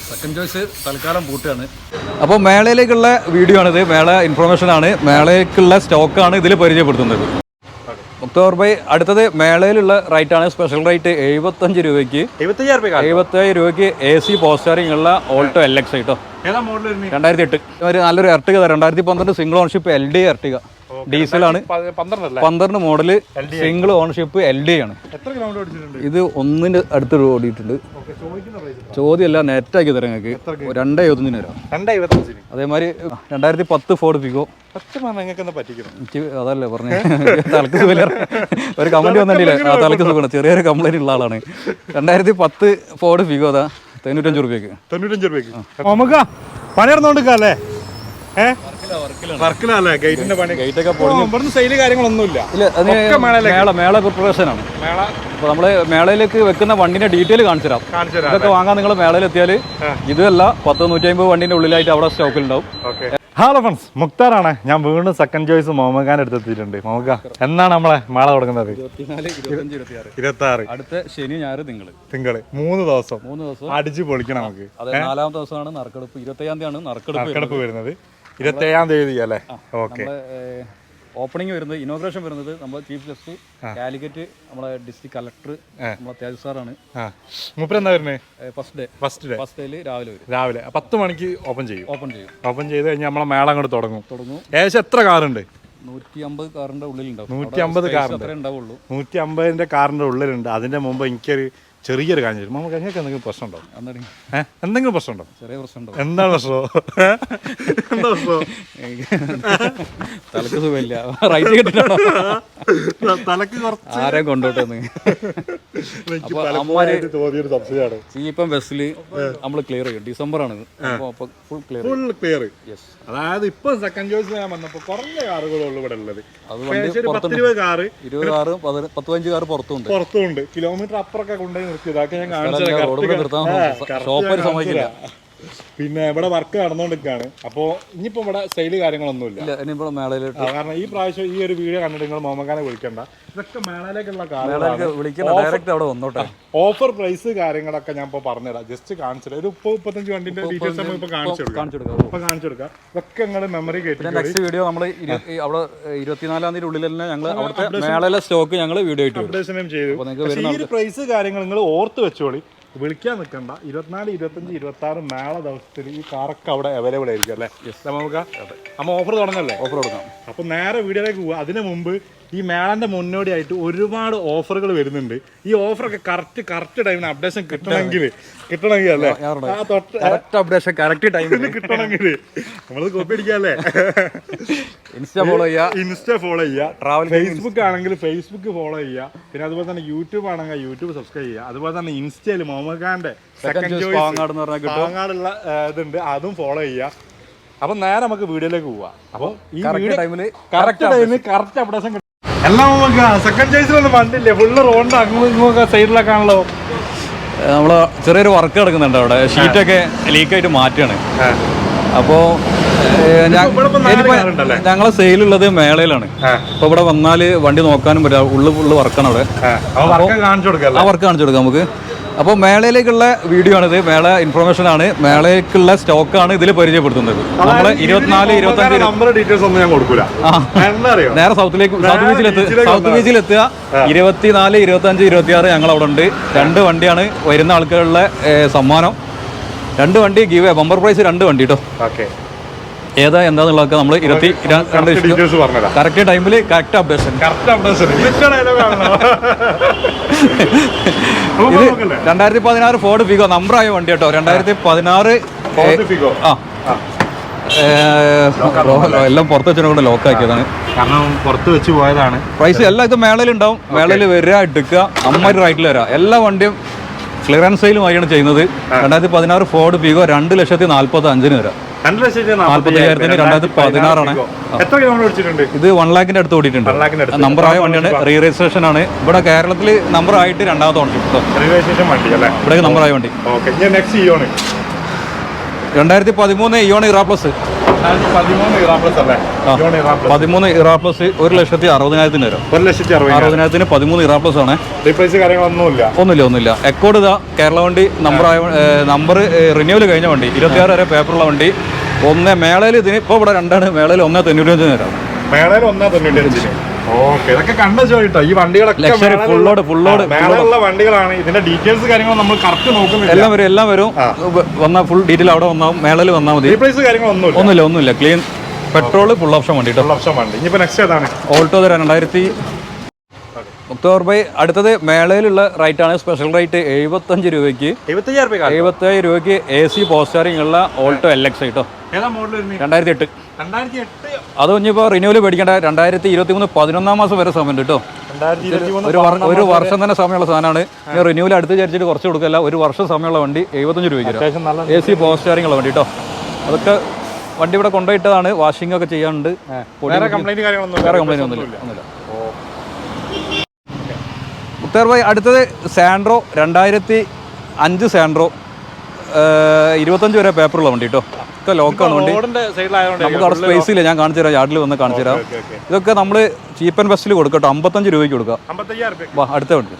Second choice തൽക്കാലം പൂട്ടാണ്. അപ്പോൾ മേളയിലേക്കുള്ള video ആണിത്. മേള ഇൻഫർമേഷൻ ആണ്. മേളയ്ക്കുള്ള സ്റ്റോക്കാണ് ഇതിൽ പരിചയപ്പെടുത്തുന്നത്. ഒക്ടോബർ ബൈ അടുത്തത് മേളയിലുള്ള റേറ്റാണ്. സ്പെഷ്യൽ റേറ്റ് 75 രൂപയ്ക്ക് 75 രൂപയ്ക്ക് AC പോസ്റ്ററിംഗ് ഉള്ള ഓൾട്ടോ LX കേട്ടോ. 2008 ഒരു നല്ലൊരു Ertiga. 2012 single ownership LD Ertiga. ഡീസലാണ്. 12 മോഡല് സിംഗിൾ ഓൺഷിപ്പ് LD ആണ്. ഇത് 1 അടുത്ത് ഓടിയിട്ടുണ്ട്. ചോദ്യമല്ല, നെറ്റാക്കി തരാം നിങ്ങൾക്ക്. 2.75 വരാം. അതേമാതിരി 2010 ഫോർഡ് ഫിഗോ. അതല്ലേ പറഞ്ഞു തലക്ക് സുഖമില്ല. ഒരു കമന്റ് വന്നിട്ടില്ല. ആ തലക്ക് സുഖമാണ്. ചെറിയൊരു കംപ്ലൈന്റ് ഉള്ള ആളാണ്. 2010 ഫോർഡ് ഫിഗോ. അതാ 95 രൂപയ്ക്ക്. നമുക്ക് പണി നടന്നുകൊണ്ടിരിക്കല്ലേ? മേള പ്രിപ്പറേഷൻ ആണ്. അപ്പോൾ നമ്മള് മേളയിലേക്ക് വെക്കുന്ന വണ്ടിന്റെ ഡീറ്റെയിൽ കാണിച്ചു തരാം. ഇതൊക്കെ വാങ്ങാൻ നിങ്ങൾ മേളയിലെത്തിയാൽ ഇതല്ല 100-150 വണ്ടിന്റെ ഉള്ളിലായിട്ട് അവിടെ സ്റ്റോക്കിൽ ഉണ്ടാവും. ഹലോ ഫ്രണ്ട്സ്, മുക്താറാണ്. ഞാൻ വീണ്ടും സെക്കൻഡ് ചോയ്സ് മോമഖാൻ എടുത്തെത്തിയിട്ടുണ്ട്. മോമഖ, എന്നാണ് നമ്മളെ മേള തുടങ്ങുന്നത്? 26 അടുത്ത ശനി ഞായർ തിങ്കൾ 3 ദിവസം അടിച്ചു പൊളിക്കണം നമുക്ക്. 4ാമത്തെ ദിവസമാണ് നറുക്കെടുപ്പ്. 25-ാം തീയതിയാണ് നറുക്കെടുപ്പ് വരുന്നത്. 27-ാം തീയതി അല്ലേ? ഓക്കെ. ഓപ്പണിംഗ് വരുന്നത്, ഇനോഗ്രേഷൻ വരുന്നത് നമ്മുടെ ചീഫ് ഗസ്റ്റ് കാലിക്കറ്റ് നമ്മുടെ ഡിസ്ട്രിക്ട് കളക്ടർ നമ്മളെ തേജ് സാറാണ്. മൂപ്പരെന്താ വരുന്നത്? ഫസ്റ്റ് ഡേയില് രാവിലെ 10 മണിക്ക് ഓപ്പൺ ചെയ്ത് കഴിഞ്ഞാൽ നമ്മളെ മേള അങ്ങോട്ട് തുടങ്ങും. ഏകദേശം എത്ര കാറുണ്ട്? 150 കാറിന്റെ ഉള്ളിലുണ്ടാവും. 150 കാറിന്റെ 150ന്റെ കാറിന്റെ ഉള്ളിലുണ്ട്. അതിന്റെ മുമ്പ് എനിക്കൊരു ചെറിയൊരു കാര്യം തരും. നമുക്ക് ഞങ്ങൾക്ക് എന്തെങ്കിലും പ്രശ്നമുണ്ടോ? എന്തെങ്കിലും പ്രശ്നമുണ്ടോ? ചെറിയ പ്രശ്നമുണ്ടോ? എന്താണ് പ്രശ്നം? എന്താ പ്രശ്നം? തലക്ക് സുഖമില്ല. റൈറ്റ് കിട്ടിട്ടോ? തലക്ക് കുറച്ച് ആരെയും കൊണ്ടോട്ടെ. ഇപ്പം ബസ്സില് നമ്മള് ക്ലിയർ ചെയ്യും. December ആണ്. Full clear. അതായത് ഇപ്പൊ സെക്കൻഡ് ചോയ്സ് ഞാൻ വന്നപ്പോ കുറഞ്ഞ കാറുകളുള്ളൂ ഇവിടെ ഉള്ളത്. 20 കാറ് 10-15 കാറ് പുറത്തുണ്ട്. കിലോമീറ്റർ അപ്പുറമൊക്കെ കൊണ്ടുപോയി നിർത്തി. ഇതൊക്കെ ഞാൻ ഷോപ്പർ സമ്മതിക്കില്ല. പിന്നെ ഇവിടെ വർക്ക് നടന്നുകൊണ്ടിരിക്കുകയാണ്. അപ്പോൾ ഇനിയിപ്പോൾ ഇവിടെ സെയില് കാര്യങ്ങളൊന്നുമില്ല. കാരണം ഈ പ്രാവശ്യം ഈ ഒരു വീഡിയോ കണ്ടിട്ട് നിങ്ങൾ മോമഖാനെ വിളിക്കണ്ട. ഇതൊക്കെ മേളയിലേക്കുള്ള ഓഫർ പ്രൈസ് കാര്യങ്ങളൊക്കെ ഞാൻ ഇപ്പോൾ പറഞ്ഞുതരാം. ജസ്റ്റ് കാണിച്ചില്ല. ഒരു 30-35 വണ്ടിന്റെ ഡീറ്റെയിൽസ് നമ്മൾ ഇപ്പോൾ കാണിച്ചു കൊടുക്കാം. ഇതൊക്കെ നിങ്ങൾ മെമ്മറി കേട്ടിട്ട് നെക്സ്റ്റ് വീഡിയോ നമ്മൾ അവിടെ 24-ാം തീയതി ഉള്ളിൽ തന്നെ ഞങ്ങൾ അവിടുത്തെ മേളയിലെ സ്റ്റോക്ക് ഞങ്ങൾ വീഡിയോ അപ്ഡേഷനും ചെയ്തു. ഈ ഒരു പ്രൈസ് കാര്യങ്ങൾ നിങ്ങൾ ഓർത്ത് വെച്ചോളി. വിളിക്കാൻ നിൽക്കണ്ട. 24, 25, 26 മേള ദിവസത്തിൽ ഈ കാറൊക്കെ അവിടെ അവൈലബിൾ ആയിരിക്കും അല്ലേ? നമുക്ക് നമ്മൾ ഓഫർ തുടങ്ങല്ലേ? ഓഫർ തുടങ്ങാം. അപ്പം നേരെ വീഡിയോയിലേക്ക് പോവുക. അതിന് മുമ്പ് ഈ മേളന്റെ മുന്നോടിയായിട്ട് ഒരുപാട് ഓഫറുകൾ വരുന്നുണ്ട്. ഈ ഓഫറൊക്കെ കറക്റ്റ് ടൈമിന് അപ്ഡേഷൻ കിട്ടണമെങ്കിൽ അല്ലേ? അപ്ഡേഷൻ കറക്റ്റ് ടൈമിന് കിട്ടണമെങ്കിൽ നമ്മളത് കോപ്പി അടിക്കാല്ലേ? ഇൻസ്റ്റ ഫോളോ ചെയ്യുക. ട്രാവൽ ഫേസ്ബുക്ക് ആണെങ്കിൽ ഫേസ്ബുക്ക് ഫോളോ ചെയ്യുക. പിന്നെ അതുപോലെ തന്നെ യൂട്യൂബ് ആണെങ്കിൽ യൂട്യൂബ് സബ്സ്ക്രൈബ് ചെയ്യുക. അതുപോലെ തന്നെ ഇൻസ്റ്റയിൽ മോമഖാന്റെ സെക്കൻഡ് ചോയ്സ് പാങ്ങാടുള്ള ഇതുണ്ട്, അതും ഫോളോ ചെയ്യുക. അപ്പൊ നേരെ നമുക്ക് വീഡിയോയിലേക്ക് പോവാം. അപ്പൊ ഈ കറക്റ്റ് അപ്ഡേഷൻ കിട്ടും. എല്ലാം നമുക്ക് സെക്കൻഡ് ചോയ്സിലൊന്നും വണ്ടില്ലേ, ഫുള്ള് റോഡ് അങ്ങോട്ട് സൈഡിലൊക്കെ ആണല്ലോ. നമ്മള് ചെറിയൊരു വർക്ക് നടക്കുന്നുണ്ട് അവിടെ. ഷീറ്റൊക്കെ ലീക്കായിട്ട് മാറ്റാണ്. അപ്പോൾ ഞങ്ങളെ സെയിലുള്ളത് മേളയിലാണ്. അപ്പൊ ഇവിടെ വന്നാല് വണ്ടി നോക്കാനും പറ്റില്ല. ഉള്ളു വർക്കാണ് അവിടെ. ആ വർക്ക് കാണിച്ചു കൊടുക്കാം നമുക്ക്. അപ്പോൾ മേളയിലേക്കുള്ള വീഡിയോ ആണിത്. മേള ഇൻഫർമേഷൻ ആണ്. മേളയ്ക്കുള്ള സ്റ്റോക്കാണ് ഇതിൽ പരിചയപ്പെടുത്തുന്നത്. നമ്മള് 24, 25 നമ്പർ ഡീറ്റെയിൽസ് ഒന്നും ഞാൻ കൊടുക്കൂല. നേരെ സൗത്ത് ബീച്ചിലെത്തുക. 24, 25, 26 ഞങ്ങൾ അവിടെ ഉണ്ട്. 2 വണ്ടിയാണ് വരുന്ന ആൾക്കാരുടെ സമ്മാനം. 2 വണ്ടി ഗീവ്. ബമ്പർ പ്രൈസ് 2 വണ്ടി കേട്ടോ. ഏതാ എന്താന്നുള്ളതൊക്കെ നമ്മൾ 22 കറക്റ്റ് ടൈമിൽ കറക്റ്റ് അപ്ഡേഷൻ. ഇത് 2016 ഫോർഡ് ഫിഗോ നമ്പറായ വണ്ടി കേട്ടോ. 2016 എല്ലാം പുറത്ത് വെച്ചതുകൊണ്ട് ലോക്കാക്കിയതാണ്. കാരണം പുറത്ത് വെച്ച് പോയതാണ്. പ്രൈസ് എല്ലാം ഇത് മേളയിലുണ്ടാവും. മേളയിൽ വരിക, എടുക്കുക, അമ്മമാര് റൈറ്റിൽ വരാം. എല്ലാ വണ്ടിയും ക്ലിയറൻസ് സെയിലുമായാണ് ചെയ്യുന്നത്. 2016 ഫോർഡ് ഫിഗോ 2,45,000 വരാം. 45,000 2016 ആണ്. ഇത് 1 lakhന്റെ അടുത്ത് ഓടിയിട്ടുണ്ട്. നമ്പറായ വണ്ടിയാണ്. റീ രജിസ്ട്രേഷൻ ആണ്. ഇവിടെ കേരളത്തിൽ നമ്പർ ആയിട്ട് 2ാമത്തെ ഓൺഷിപ്പ്. ഇവിടെ നമ്പറായ വണ്ടി. 2013 Eon Ira plus 13 Ira plus അല്ലേ? 13 ഇറാ പ്ലസ് 1,60,000 വരും. 1,60,000 13 ഇറാ പ്ലസ് ആണ്. റീപ്ലേസ് ഒന്നുമില്ല. എക്കോഡ് ഇതാ കേരള വണ്ടി നമ്പർ റിന്യൂവൽ കഴിഞ്ഞ വണ്ടി 26 വരെ പേപ്പറുള്ള വണ്ടി. മേളയിൽ ഇതിന് ഇപ്പോൾ ഇവിടെ 2 മേളയിൽ 1,95 തരാം. മേളയിൽ 1,95. ഓക്കെ, ഇതൊക്കെ കണ്ട ചോദിട്ടോ. ഈ വണ്ടികളൊക്കെ മേളയിലുള്ള വണ്ടികളാണ്. ഇതിന്റെ ഡീറ്റെയിൽസ് കാര്യങ്ങളും നമ്മൾ കറക്റ്റ് നോക്കുന്നില്ല. എല്ലാം വരും. വന്നാൽ ഫുൾ ഡീറ്റെയിൽ അവിടെ വന്നാൽ മേളയിൽ വന്നാൽ മതി. റീപ്ലേസ് കാര്യങ്ങളൊന്നും ഒന്നുമില്ല. ക്ലീൻ പെട്രോൾ ഫുൾ ഓപ്ഷൻ വണ്ടി. ഇനിയിപ്പോൾ നെക്സ്റ്റ് ഏതാണ്? ഓൾട്ടോ 2000 ഒക്ടോബർ ബൈ. അടുത്തത് മേളയിലുള്ള റേറ്റ് ആണ്. സ്പെഷ്യൽ റേറ്റ് 75 രൂപയ്ക്ക് 75,000 രൂപയ്ക്ക് AC പോസ്റ്ററിംഗ് ഉള്ള ഓൾട്ടോ LX കേട്ടോ. 2008. അത് ഇനിയിപ്പോൾ റിന്യൂവൽ മേടിക്കേണ്ട 2023 11 മാസം വരെ സമയം കേട്ടോ. ഒരു വർഷം തന്നെ സമയമുള്ള സാധനമാണ്. റിന്യൂവൽ അടുത്ത് വിചാരിച്ചിട്ട് കുറച്ച് കൊടുക്കല്ല. ഒരു വർഷം സമയമുള്ള വണ്ടി 75 രൂപയ്ക്ക് AC പോസ്റ്ററിംഗ് ഉള്ള വണ്ടി കേട്ടോ. അതൊക്കെ വണ്ടി ഇവിടെ കൊണ്ടുപോയിട്ടതാണ്. വാഷിംഗ് ഒക്കെ ചെയ്യാനുണ്ട്. വേറെ കംപ്ലൈന്റ് ഒന്നുമില്ല. മുക്താർ ഭായ്, അടുത്തത് സാൻഡ്രോ 2005 സാൻഡ്രോ 25 വരെ പേപ്പറുള്ള വണ്ടി കേട്ടോ. ഒക്കെ ലോക്കാണ് വണ്ടി. നമുക്ക് അവിടെ സ്പേസ് ഇല്ല. ഞാൻ കാണിച്ചു തരാം. യാർഡിൽ വന്ന് കാണിച്ചു തരാം. ഇതൊക്കെ നമ്മൾ ചീപ്പ് ആൻഡ് ബെസ്റ്റിൽ കൊടുക്കട്ടോ. 55 രൂപയ്ക്ക് കൊടുക്കാം. അടുത്ത വണ്ടി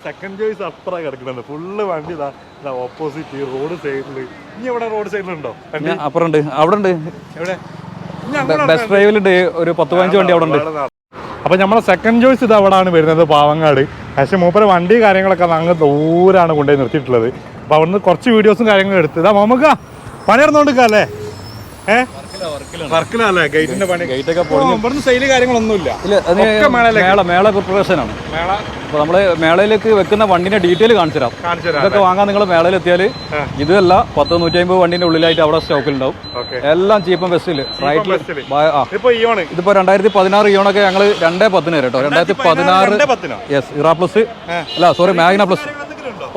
സെക്കൻഡ് ചോയ്സ് അത്ര കിടക്കുന്നുണ്ട്. ഫുള്ള് വണ്ടി ഓപ്പോസിറ്റ് റോഡ് സൈഡിൽ. ഇനി ഇവിടെ റോഡ് സൈഡിലുണ്ടോ? അപ്പുറം ഉണ്ട്. അവിടെ ഉണ്ട്. ബെസ്റ്റ് ഡ്രൈവിലുണ്ട്. ഒരു 10-15 വണ്ടി അവിടെ ഉണ്ട്. അപ്പോൾ നമ്മളെ സെക്കൻഡ് ചോയ്സ് ഇത് അവിടെയാണ് വരുന്നത്, പാവങ്ങാട്. പക്ഷേ മൂപ്പര് വണ്ടി കാര്യങ്ങളൊക്കെ അങ്ങ് ദൂരാണ് കൊണ്ടുപോയി നിർത്തിയിട്ടുള്ളത്. അപ്പോൾ അവിടുന്ന് കുറച്ച് വീഡിയോസും കാര്യങ്ങളും എടുത്ത് ഇതാ നമുക്ക് പണി നടന്നുകൊണ്ടിരിക്കല്ലേ? വർക്കിലല്ലേ? ഗേറ്റിന്റെ പണി. ഇവിടുന്ന് സെയില് കാര്യങ്ങളൊന്നുമില്ല. മേള പ്രിപ്പറേഷനാണ്. അപ്പോൾ നമ്മൾ മേളയിലേക്ക് വെക്കുന്ന വണ്ടിന്റെ ഡീറ്റെയിൽ കാണിച്ചു തരാം. ഇതൊക്കെ വാങ്ങാൻ നിങ്ങൾ മേളയിൽ എത്തിയാൽ ഇതല്ല 100-150 വണ്ടിന്റെ ഉള്ളിലായിട്ട് അവിടെ സ്റ്റോക്കിൽ ഉണ്ടാവും. എല്ലാം ചീപ്പും ബെസ്റ്റിൽ റൈറ്റിൽ. ഇതിപ്പോ 2016 ഇയോണൊക്കെ ഞങ്ങൾ 2.10 കേട്ടോ. 2016 യെസ് ഇറാ പ്ലസ് അല്ല സോറി മാഗ്ന പ്ലസ്.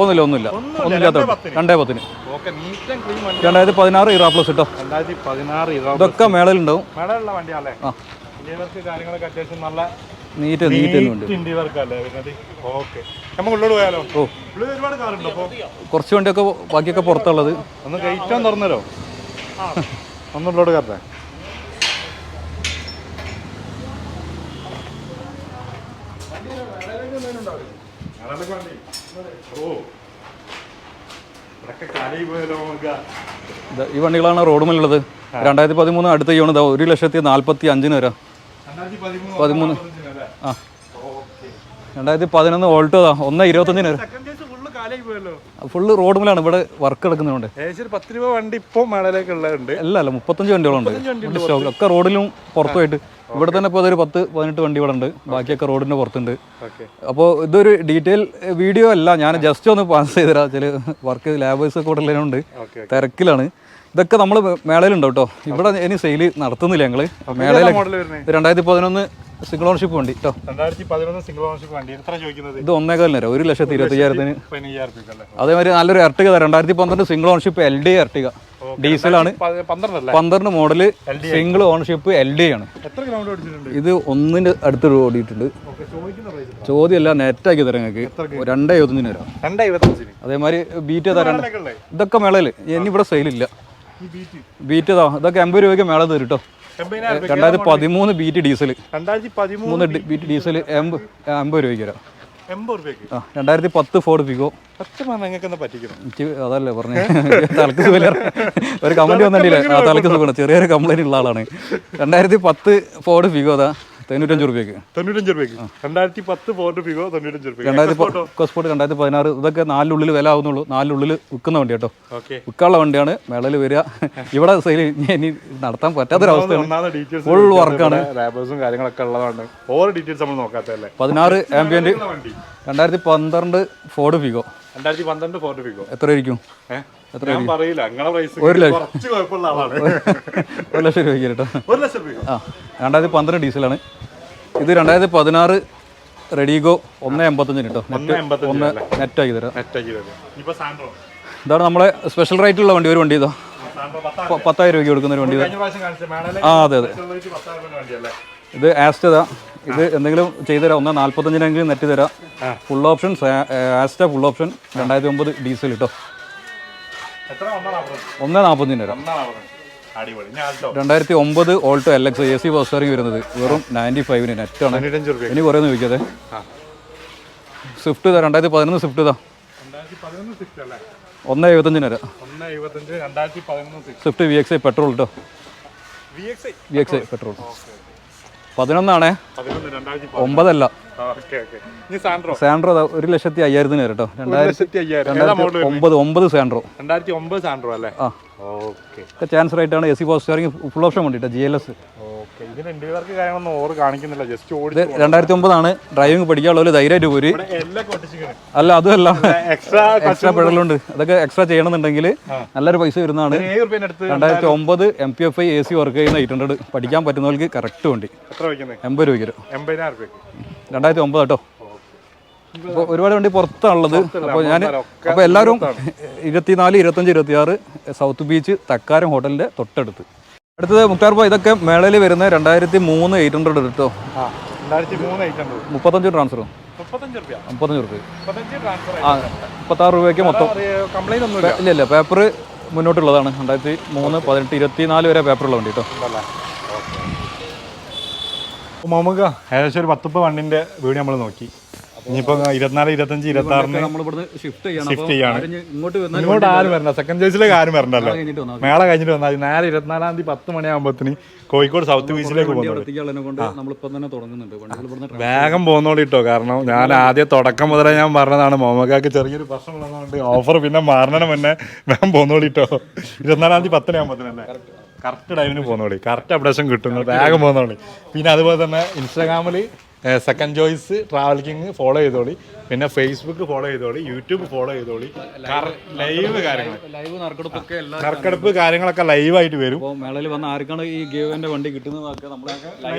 ഒന്നുമില്ല 2.10. 2016 ഇറാ പ്ലസ് കേട്ടോ. ഇതൊക്കെ മേളയിലുണ്ടാവും. നീറ്റ് കുറച്ച് വണ്ടിയൊക്കെ ബാക്കിയൊക്കെ പുറത്തുള്ളത്. ഒന്ന് ഗേറ്റ് തുറന്നല്ലോ. ഒന്നുള്ളോട് കറേ ഈ വണ്ടികളാണ് റോഡുമുള്ളത്. 2013 അടുത്ത ചെയ്യണത് 1,45,000 വരാം. 13 ആ 2011 ഓൾട്ടോ 1,25,000 വരെ. ഫുള്ള് റോഡുമിലാണ് ഇവിടെ വർക്ക് എടുക്കുന്നുണ്ട്. 10 രൂപ വണ്ടി ഇപ്പോൾ മേളയിലേക്ക് ഉള്ളതുണ്ട്. അല്ല 35 വണ്ടികളുണ്ട്. ഒക്കെ റോഡിലും പുറത്തുമായിട്ട്. ഇവിടെ തന്നെ ഇപ്പോൾ അതൊരു 10-18 വണ്ടി ഇവിടെ ഉണ്ട്. ബാക്കിയൊക്കെ റോഡിൻ്റെ പുറത്തുണ്ട്. അപ്പോൾ ഇതൊരു ഡീറ്റെയിൽ വീഡിയോ അല്ല. ഞാൻ ജസ്റ്റ് ഒന്ന് പാസ് ചെയ്ത് തരാം. ചില വർക്ക് ലാബേഴ്സ് ഒക്കെ ഇവിടെ ഉള്ളതിനുണ്ട്. തിരക്കിലാണ്. ഇതൊക്കെ നമ്മൾ മേളയിലുണ്ട് കേട്ടോ. ഇവിടെ ഇനി സെയിൽ നടത്തുന്നില്ല ഞങ്ങൾ. മേളയിൽ 2011 സിംഗിൾ ഓണർഷിപ്പ് വണ്ടി കേട്ടോ. 2011 സിംഗിൾ ഓണർഷിപ്പ് വണ്ടി. എത്ര ചോദിക്കുന്നത്? ഇത് 1,25,000 1,25,000. അതേമാതിരി നല്ലൊരു Ertiga 2012 single ownership LD Ertiga. ഡീസലാണ്. 12 മോഡല് സിംഗിൾ ഓണർഷിപ്പ് LD ആണ്. ഇത് 1ന്റെ അടുത്ത് ഓടിയിട്ടുണ്ട്. ചോദ്യമല്ല, നെറ്റാക്കി തരാം നിങ്ങൾക്ക്. 2,75 വരാം. അതേമാതിരി ബീറ്റ് തരാണ്ട്. ഇതൊക്കെ മേളയിൽ ഇനി ഇവിടെ സെയിലില്ല. ബീറ്റ് ഇതൊക്കെ 80 രൂപയ്ക്ക് മേള തരും കേട്ടോ. 2013 ബീറ്റ് ഡീസൽ. 2013 ബീറ്റ് ഡീസൽ 80 രൂപയ്ക്ക് വരാം. 2010 ഫോർഡ് ഫിഗോ. അതല്ലേ പറഞ്ഞ തലക്ക് സുഖമില്ല. ഒരു കമന്റ് വന്നിട്ടില്ല. തലക്ക് സുഖമാണ്. ചെറിയൊരു കംപ്ലൈന്റ് ഉള്ള ആളാണ്. 2010 ഫോർഡ് ഫിഗോ 95 രൂപയ്ക്ക്. 2010 ഫോർഡ് ഫിഗോ 95 രൂപ. 2016 ഇതൊക്കെ 4 വില ആവുന്നുള്ളൂ. 4 വിൽക്കുന്ന വണ്ടി കേട്ടോ. വിൽക്കാനുള്ള വണ്ടിയാണ് മേളയിൽ വരിക. ഇവിടെ സെയിൽ ഇനി നടത്താൻ പറ്റാത്തൊരവസ്ഥയാണ്. ഫുൾ വർക്കാണ്. കാര്യങ്ങളൊക്കെ ഉള്ളതാണ്. ഓരോ ഡീറ്റെയിൽസ് നമ്മൾ നോക്കാത്തല്ലേ. 16 ambient 2012 Ford Figo. 2012 Ford Figo എത്ര ആയിരിക്കും? എത്ര പറയില്ല. 1 ലക്ഷം രൂപയ്ക്ക് കേട്ടോ. 1 ലക്ഷം രൂപ. 2012 ഡീസലാണ്. ഇത് 2016 റെഡിഗോ 1,85 കേട്ടോ. നെറ്റാക്കി തരാം. ഇതാണ് നമ്മളെ സ്പെഷ്യൽ റേറ്റുള്ള വണ്ടി. ഒരു വണ്ടി ഇതാ 10,000 രൂപയ്ക്ക് കൊടുക്കുന്ന ഒരു വണ്ടി. അതെ. ഇത് ആസ്റ്റതാ. ഇത് എന്തെങ്കിലും ചെയ്തു തരാം. 1,45 നെറ്റ് തരാം. Full option Asta full option 2009 diesel കേട്ടോ. 1,40 തരാം. അടിപൊളി. ഇനി Alto 2009 Alto LX AC power steering വരുന്നത് വെറും 95 നെറ്റാണ്. 95 രൂപ. ഇനി കുറേ ചോദിക്കാതെ. സ്വിഫ്റ്റ് 2011 സ്വിഫ്റ്റ് ഇതാ 2011 സ്വിഫ്റ്റ് അല്ലേ? 1.75 വരെ. 1.75 2011 സ്വിഫ്റ്റ് VXI പെട്രോൾ കേട്ടോ. VXI പെട്രോൾ 11 11 അല്ല. സാൻഡ്രോ 1,05,000 വരെ കേട്ടോ. 2009 സാൻഡ്രോ. 2009 സാൻഡ്രോ അല്ലേ? ചാൻസ് റൈറ്റ് ആണ്. AC power steering full option വേണ്ടിട്ടോ. GLS. ഇതിന് ഇന്റീരിയർക്ക് കാര്യങ്ങളൊന്നും ഓർ കാണിക്കുന്നില്ല, ജസ്റ്റ് ഓടി. 2009 ആണ്. ഡ്രൈവിംഗ് പഠിക്കാനുള്ളവർ ധൈര്യമായിട്ട് പോര്. അല്ല അതുമല്ല, എക്സ്ട്രാ പെടലുണ്ട്. അതൊക്കെ എക്സ്ട്രാ ചെയ്യണമെന്നുണ്ടെങ്കിൽ നല്ലൊരു പൈസ വരുന്നതാണ്. 2009 MPFI AC വർക്ക് ചെയ്യുന്ന 800 പഠിക്കാൻ പറ്റുന്നവർക്ക് കറക്റ്റ് വണ്ടി. 80 രൂപയ്ക്ക്. 2009 കേട്ടോ. അപ്പോൾ ഒരുപാട് വണ്ടി പുറത്താണുള്ളത്. അപ്പോൾ എല്ലാവരും 24, 25, 26 സൗത്ത് ബീച്ച് തക്കാരം ഹോട്ടലിൻ്റെ തൊട്ടടുത്ത്. അടുത്തത് മുക്താർ ഭായ്, ഇതൊക്കെ മേളയിൽ വരുന്ന 2003 800 കേട്ടോ. 35 ട്രാൻസ്ഫറും 35 രൂപ. 36 രൂപയ്ക്ക് മൊത്തം. ഇല്ല പേപ്പർ മുന്നോട്ടുള്ളതാണ്. 2003, 18, 24 വരെ പേപ്പറുള്ള വണ്ടി കേട്ടോ. നമുക്ക് ഏകദേശം ഒരു 10 വണ്ടിന്റെ വീഡിയോ നമ്മൾ നോക്കി. ഇനിയിപ്പോ 24, 25, 26 ഷിഫ്റ്റ് ചെയ്യാണ്. ഇങ്ങോട്ട് ആരും വരണ്ട, സെക്കൻഡ് ചോയ്സിലേക്ക് ആരും വരണ്ടല്ലോ. മേള കഴിഞ്ഞിട്ട് വന്നാൽ നേരെ 24-ാം തീയതി 10 മണിയാകുമ്പോഴത്തേന് കോഴിക്കോട് സൗത്ത് ബീച്ചിലേക്ക് പോകുന്നുണ്ട്. വേഗം പോകുന്നോളൂ കേട്ടോ. കാരണം ഞാൻ ആദ്യം തുടക്കം മുതലേ ഞാൻ പറഞ്ഞതാണ്, മോമക്കാക്ക് ചെറിയൊരു പ്രശ്നം ഉള്ളതുകൊണ്ട് ഓഫർ പിന്നെ മാറണ മുന്നേ വേഗം പോകുന്നോളൂ കേട്ടോ. 24-ാം തീയതി 10 മണിയാകുമ്പോഴത്തേനല്ലേ കറക്റ്റ് ടൈമിന് പോകുന്നോളി, കറക്റ്റ് അപ്ഡേഷൻ കിട്ടുന്നു. വേഗം പോകുന്നോളി. പിന്നെ അതുപോലെ തന്നെ ഇൻസ്റ്റാഗ്രാമിൽ second choice travel king follow ചെയ്തോളി. പിന്നെ ഫേസ്ബുക്ക് ഫോളോ ചെയ്തോളി, യൂട്യൂബ് ഫോളോ ചെയ്തോളി. ലൈവ് കാര്യങ്ങൾ, നറുക്കെടുപ്പ് കാര്യങ്ങളൊക്കെ ലൈവായിട്ട് വരും.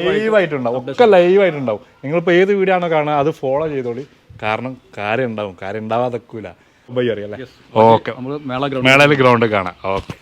ലൈവായിട്ടുണ്ടാവും, ഒക്കെ ലൈവായിട്ടുണ്ടാവും. നിങ്ങളിപ്പോൾ ഏത് വീഡിയോ ആണോ കാണുക അത് ഫോളോ ചെയ്തോളി. കാരണം കാര്യം ഉണ്ടാവും, കാര്യം ഉണ്ടാവാതെ ബൈ അറിയാം അല്ലേ? ഓക്കെ, മേളയിൽ ഗ്രൗണ്ട് കാണാം. ഓക്കെ.